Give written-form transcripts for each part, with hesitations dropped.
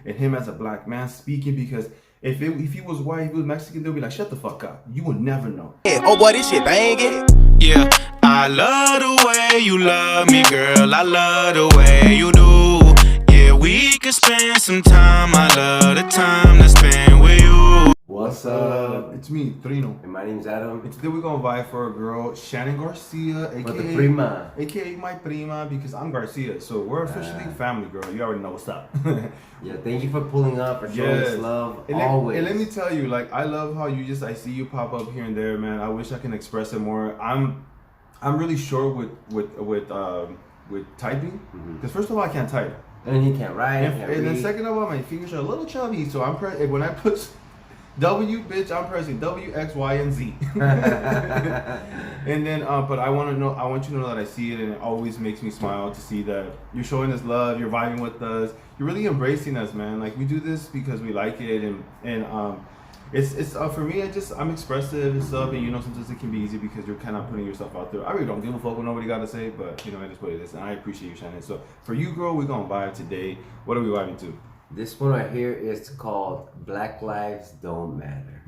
and him as a black man speaking, because if he was white, if he was Mexican, they'll be like, shut the fuck up. You would never know. Yeah, oh boy, this shit banging. Yeah, I love the way you love me, girl. I love the way you do. Yeah, we could spend some time. I love the time to spend with you. What's up? It's me, Trino. And my name's Adam. And today we're gonna vibe for a girl, Shannon Garcia, the prima. aka my prima, because I'm Garcia. So we're officially family, girl. You already know what's up. Yeah, thank you for pulling up, for showing us love, always. And let me tell you, like, I love how I see you pop up here and there, man. I wish I can express it more. I'm really short with typing, because first of all, I can't type. And you can't write. And then second of all, my fingers are a lityou chubby, so when I push W, bitch, I'm pressing W, X, Y, and Z. And then, but I want you to know that I see it, and it always makes me smile to see that you're showing us love, you're vibing with us, you're really embracing us, man. Like, we do this because we like it, and it's for me, I'm expressive and stuff, and sometimes it can be easy because you're kind of putting yourself out there. I really don't give a fuck what nobody got to say, but I just what it is, and I appreciate you, Shannon. So for you, girl, we're gonna vibe today. What are we vibing to? This one right here is called Black Lives Don't Matter.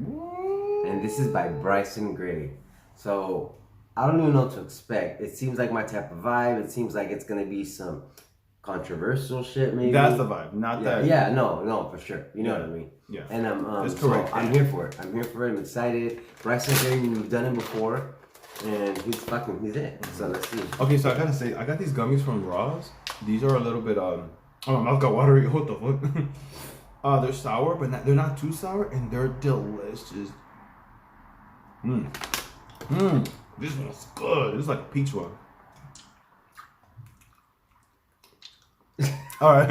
And this is by Bryson Gray. So I don't even know what to expect. It seems like my type of vibe. It seems like it's gonna be some controversial shit, maybe. That's the vibe, not that. Yeah, no, for sure. You know what I mean? Yeah. And that's correct. So I'm here for it. I'm excited. Bryson Gray, we've done it before, and he's it. So let's see. Okay, so I gotta say, I got these gummies from Ross. These are a little bit oh, my mouth got watery. What the fuck? They're sour, but they're not too sour, and they're delicious. This one's good. This is like a peach one. All right.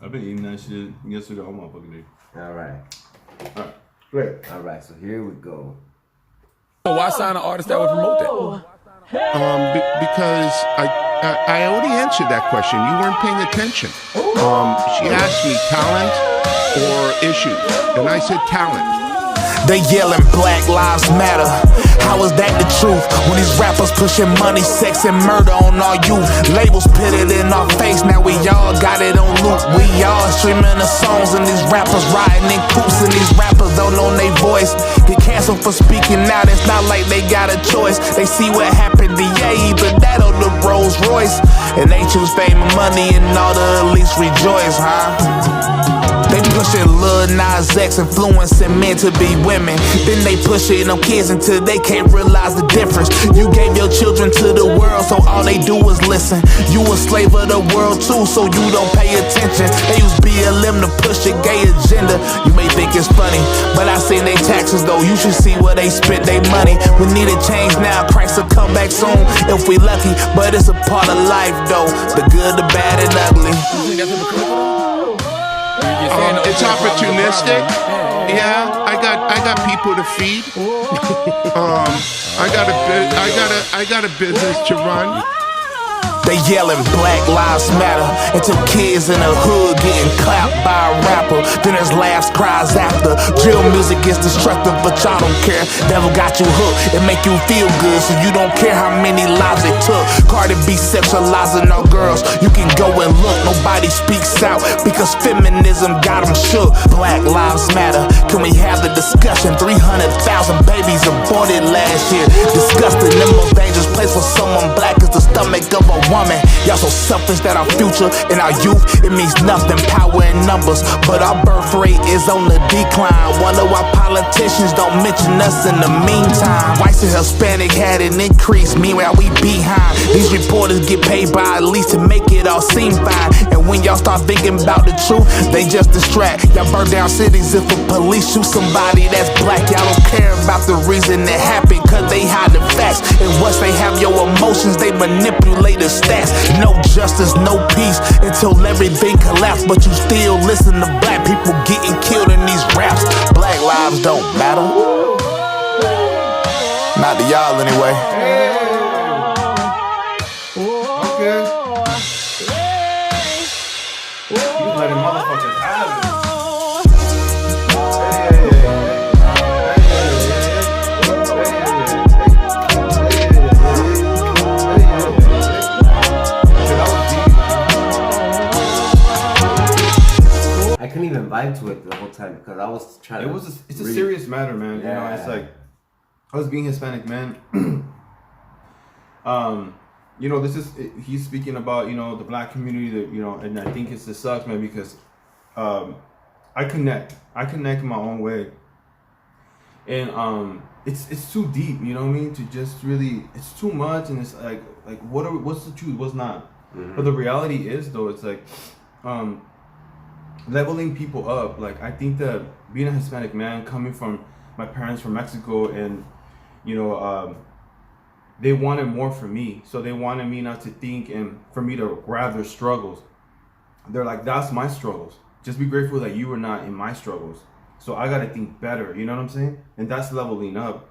I've been eating that shit yesterday all motherfucking day. All right. Great. All right. So here we go. So why sign an artist that would promote that? Because I already answered that question. You weren't paying attention. She asked me talent or issues, and I said talent. They yelling Black Lives Matter. How is that the truth? When these rappers pushing money, sex, and murder on our youth. Labels pitted in our face, now we all got it on loop. We all streaming the songs, and these rappers riding in coops, and these rappers don't know their voice. Get canceled for speaking out, it's not like they got a choice. They see what happened to Ye, but that on the Rolls Royce. And they choose fame and money, and all the elites rejoice, huh? They pushing Lil Nas X, influencing men to be women. Then they pushing on kids until they can't realize the difference. You gave your children to the world, so all they do is listen. You a slave of the world too, so you don't pay attention. They use BLM to push a gay agenda. You may think it's funny, but I seen they taxes though. You should see where they spent their money. We need a change now, Christ will come back soon if we lucky. But it's a part of life though, the good, the bad, and ugly. It's opportunistic. Yeah, I got people to feed. I got a business to run. They yelling Black Lives Matter until kids in the hood getting clapped by a rapper. Then there's laughs, cries after. Drill music is destructive, but y'all don't care. Devil got you hooked, it make you feel good, so you don't care how many lives it took. Cardi B sexualizing our girls. You can go and look, nobody speaks out because feminism got them shook. Black Lives Matter, can we have the discussion? 300,000 babies aborted last year. Disgusting, the most dangerous place for someone black is the stomach of a woman. Y'all so selfish that our future and our youth, it means nothing. Power in numbers, but our birth rate is on the decline. Wonder why politicians don't mention us in the meantime. Whites and Hispanic had an increase, meanwhile we behind. These reporters get paid by at least to make it all seem fine. And when y'all start thinking about the truth, they just distract. Y'all burn down cities if the police shoot somebody that's black. Y'all don't care about the reason it happened, cause they hide the facts. And once they have your emotions, they manipulate the stats. No justice, no peace until everything collapses. But you still listen to black people getting killed in these raps. Black lives don't matter. Not to y'all anyway. Okay. You letting motherfuckers have it. couldn't even vibe to it the whole time because I was trying to. It's a serious matter, man. Yeah. You know, it's like us being Hispanic, man. You know, he's speaking about, you know, the black community, that, you know, and I think it sucks, man, because I connect in my own way, and it's too deep, you know what I mean, to just really, it's too much, and it's like what's the truth, what's not. But the reality is, though, it's like leveling people up. Like, I think that being a Hispanic man, coming from my parents from Mexico, and you know, they wanted more for me, so they wanted me not to think and for me to grab their struggles. They're like, that's my struggles, just be grateful that you were not in my struggles, so I gotta think better, you know what I'm saying? And that's leveling up.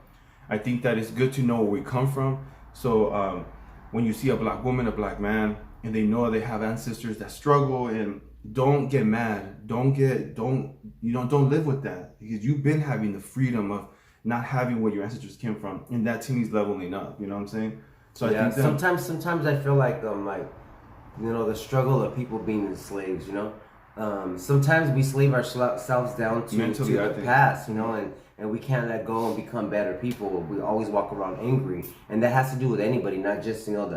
I think that it's good to know where we come from, so when you see a black woman, a black man, and they know they have ancestors that struggle, and don't get mad, don't live with that, because you've been having the freedom of not having where your ancestors came from, and that to me is leveling up, you know what I'm saying? So I think that sometimes I feel like you know, the struggle of people being slaves, you know, sometimes we slave ourselves down to the past, you know, and we can't let go and become better people. We always walk around angry, and that has to do with anybody, not just, you know,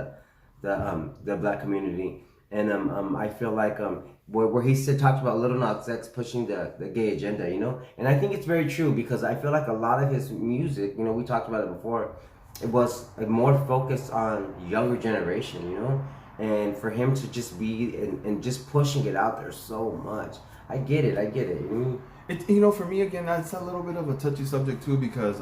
the black community. And I feel like where he talks about Lil Nas X pushing the gay agenda, you know, and I think it's very true, because I feel like a lot of his music, you know, we talked about it before, it was more focused on younger generation, you know, and for him to just be and just pushing it out there so much, I get it. You know, for me, again, that's a little bit of a touchy subject too, because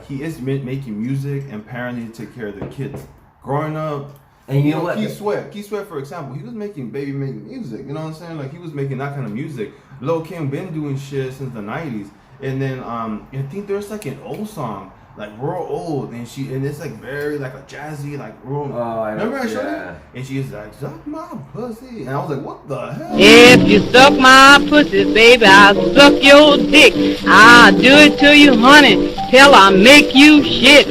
he is making music and apparently to take care of the kids growing up. And you know what? Keith Sweat, for example, he was making music. You know what I'm saying? Like, he was making that kind of music. Lil' Kim been doing shit since the 90s. And then I think there's like an old song, like real old, and it's like very like a jazzy, like real. Oh, I know. Remember I showed you? And she's like, suck my pussy, and I was like, what the hell? If you suck my pussy, baby, I'll suck your dick. I'll do it to you, honey, till I make you shit.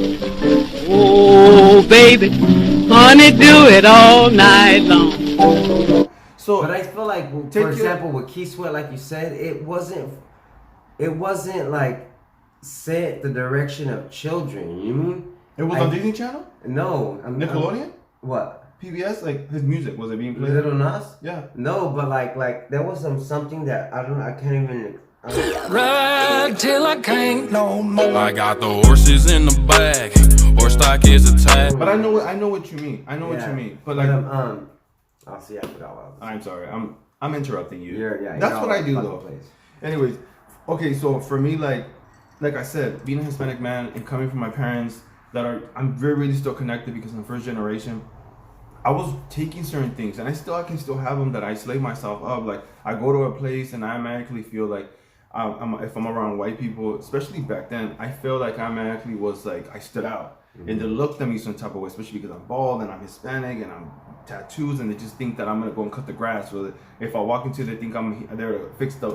Oh, baby, honey, do it all night long. So, but I feel like, for example, with Keith Sweat, like you said, it wasn't like set the direction of children. You mean it was on Disney Channel? No, Nickelodeon. What? PBS? Like, his music, was it being played? Lil Nas? Yeah. No, but like there was something that I can't even. Ride till I can't no more. I got the horses in the back. Horse stock is attached. But I know what you mean. What you mean. But like, I'll see. I forgot what I was. I'm sorry. I'm interrupting you. Yeah. That's what I do though. Anyways, okay. So for me, like I said, being a Hispanic man and coming from my parents I'm really still connected, because I'm first generation. I was taking certain things, and I can still have them, that I slave myself up. Like, I go to a place and I automatically feel like if I'm around white people, especially back then, I feel like I automatically was like, I stood out. And they looked at me some type of way, especially because I'm bald and I'm Hispanic and I'm tattoos, and they just think that I'm gonna go and cut the grass. Or if I walk into, they think I'm there to fix the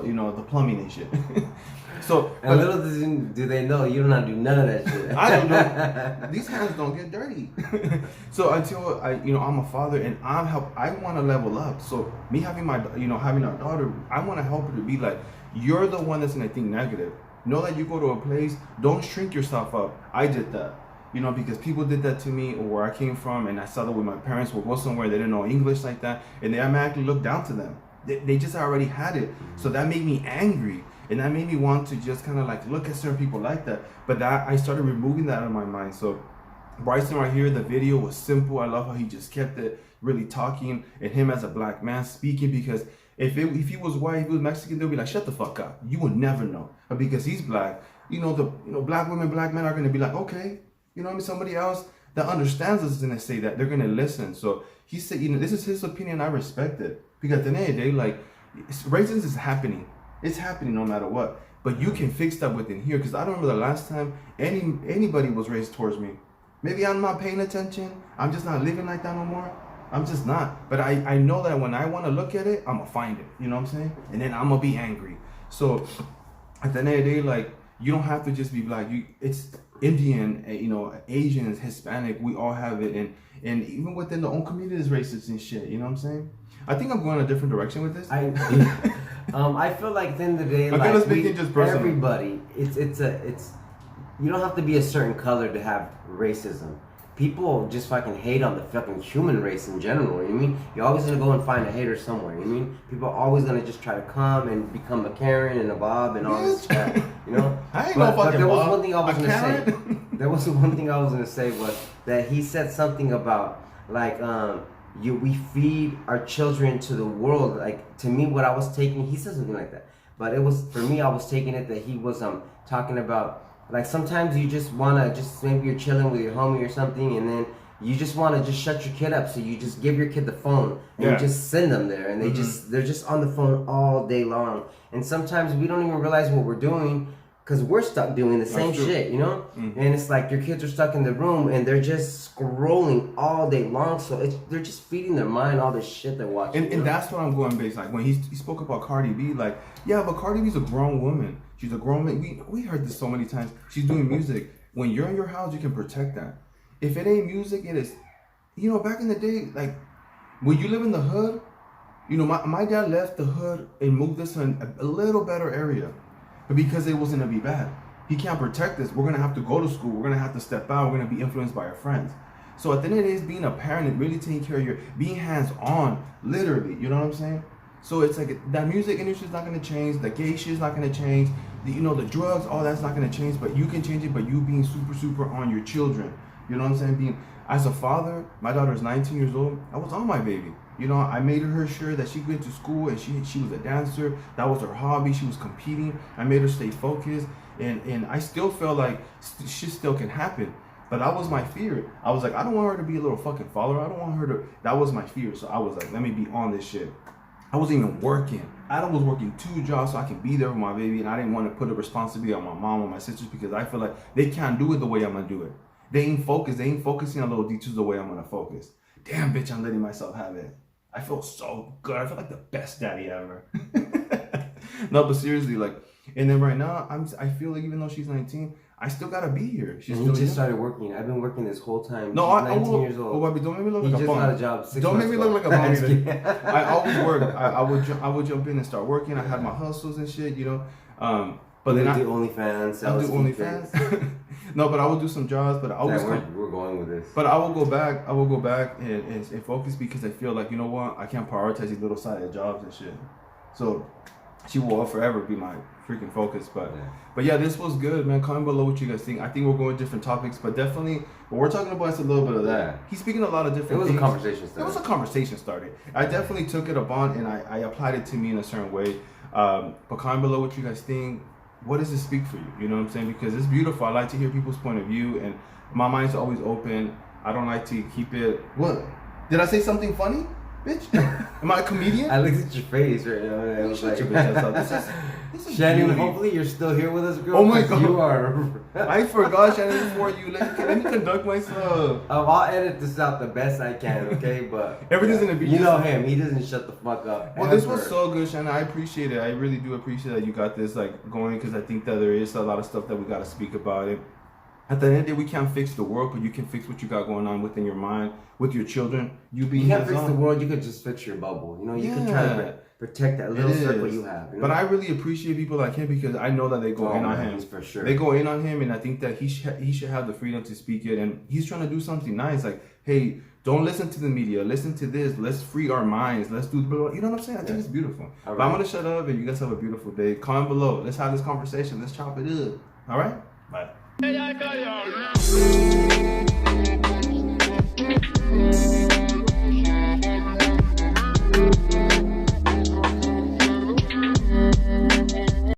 plumbing and shit. So, and little do they know you do not do none of that shit. I don't know. These hands don't get dirty. So until I'm a father and I want to level up. So me having having a daughter, I want to help her to be like, you're the one that's gonna think negative. Know that you go to a place, don't shrink yourself up. I did that. Because people did that to me, or where I came from, and I saw that when my parents would go somewhere, they didn't know English like that, and they automatically looked down to them. They just already had it. So that made me angry, and that made me want to just kind of like look at certain people like that. But I started removing that out of my mind. So Bryson right here, the video was simple. I love how he just kept it really talking, and him as a black man speaking, because if he was white, if he was Mexican, they'll be like, shut the fuck up. You would never know. But because he's black, black women, black men are going to be like, okay. Somebody else that understands us is going to say that. They're going to listen. So he said, this is his opinion. I respect it. Because at the end of the day, like, racism is happening. It's happening no matter what. But you can fix that within here. Because I don't remember the last time anybody was racist towards me. Maybe I'm not paying attention. I'm just not living like that no more. I'm just not. But I know that when I want to look at it, I'm going to find it. You know what I'm saying? And then I'm going to be angry. So at the end of the day, like, you don't have to just be black. It's Indian, Asians, Hispanic. We all have it, and even within the own community is racist and shit. You know what I'm saying? I think I'm going a different direction with this. I feel like at the end of the day, Okay, like let's make it just personal. everybody, it's you don't have to be a certain color to have racism. People just fucking hate on the fucking human race in general, you know what I mean? You're always gonna go and find a hater somewhere, you know what I mean? People are always gonna just try to come and become a Karen and a Bob and all this shit, you know? I ain't no fucking but there was Bob. one thing I was A gonna say. Karen? There was one thing I was gonna say was that he said something about like we feed our children to the world. Like to me, what I was taking, he said something like that. But it was for me, I was taking it that he was talking about like sometimes you just wanna maybe you're chilling with your homie or something, and then you just wanna just shut your kid up. So you just give your kid the phone and you just send them there, and they're just on the phone all day long. And sometimes we don't even realize what we're doing. Because we're stuck doing the same shit, you know? And it's like your kids are stuck in the room and they're just scrolling all day long. So they're just feeding their mind all this shit they're watching. And that's what I'm going based. Like when he spoke about Cardi B, like, yeah, but Cardi B's a grown woman. She's a grown woman. We heard this so many times. She's doing music. When you're in your house, you can protect that. If it ain't music, it is, you know, back in the day, like when you live in the hood, you know, my dad left the hood and moved us in a little better area. But because it wasn't gonna be bad. He can't protect us. We're gonna have to go to school. We're gonna have to step out. We're gonna be influenced by our friends. So at the end of the day, it's being a parent and really taking care of being hands-on, literally. You know what I'm saying? So it's like that music industry is not gonna change. The gay shit is not gonna change. The drugs, all that's not gonna change. But you can change it. But you being super on your children. You know what I'm saying? As a father, my daughter is 19 years old. I was on my baby. You know, I made her sure that she went to school and she was a dancer. That was her hobby. She was competing. I made her stay focused. And I still felt like shit still can happen. But that was my fear. I was like, I don't want her to be a little fucking follower. I don't want her to. That was my fear. So I was like, let me be on this shit. I wasn't even working. Adam was working 2 jobs so I can be there with my baby. And I didn't want to put the responsibility on my mom or my sisters because I feel like they can't do it the way I'm going to do it. They ain't focused. They ain't focusing on little details the way I'm going to focus. Damn, bitch, I'm letting myself have it. I feel so good. I feel like the best daddy ever. No, but seriously, like, and then right now, I feel like even though she's 19, I still gotta be here. She's and he just started working. I've been working this whole time. No, she's 19 years old. Oh, baby, don't make me look he like a bum. just got a job 6 Don't make me months look ago. like a bum. I always work. I would jump in and start working. I had my hustles and shit, you know. But then I do OnlyFans. I do OnlyFans. No, but I will do some jobs. But I always we're going with this. But I will go back. I will go back and focus because I feel like, you know what, I can't prioritize these little side jobs and shit. So she will forever be my freaking focus. But yeah, this was good, man. Comment below what you guys think. I think we're going different topics, but definitely what we're talking about is a little bit of that. Yeah. He's speaking a lot of different things. It was a conversation started. It was a conversation started. I definitely took it upon and I applied it to me in a certain way. But comment below what you guys think. What does it speak for you? You know what I'm saying? Because it's beautiful. I like to hear people's point of view, and my mind's always open. I don't like to keep it. What? Did I say something funny, bitch? Am I a comedian? I looked at your face right now. And I was Shut like, your bitch ass up. This is Shannon, beauty. hopefully you're still here with us, girl. Oh my God. You are. I forgot, Shannon, before you. Let me conduct myself. I'll edit this out the best I can, okay? But Everything's gonna be. You know him. He doesn't shut the fuck up. Well, this was so good, Shannon. I appreciate it. I really do appreciate that you got this like going because I think that there is a lot of stuff that we got to speak about it. At the end of the day, we can't fix the world, but you can fix what you got going on within your mind, with your children. You can't fix the world. You could just fix your bubble. You know, you can try to protect that little circle you have. You know? But I really appreciate people like him because I know that they go in on him. For sure. They go in on him, and I think that he should have the freedom to speak it. And he's trying to do something nice, like, hey, don't listen to the media. Listen to this. Let's free our minds. Let's do, you know what I'm saying? I think it's beautiful. But I'm gonna shut up, and you guys have a beautiful day. Comment below. Let's have this conversation. Let's chop it up. All right. Bye.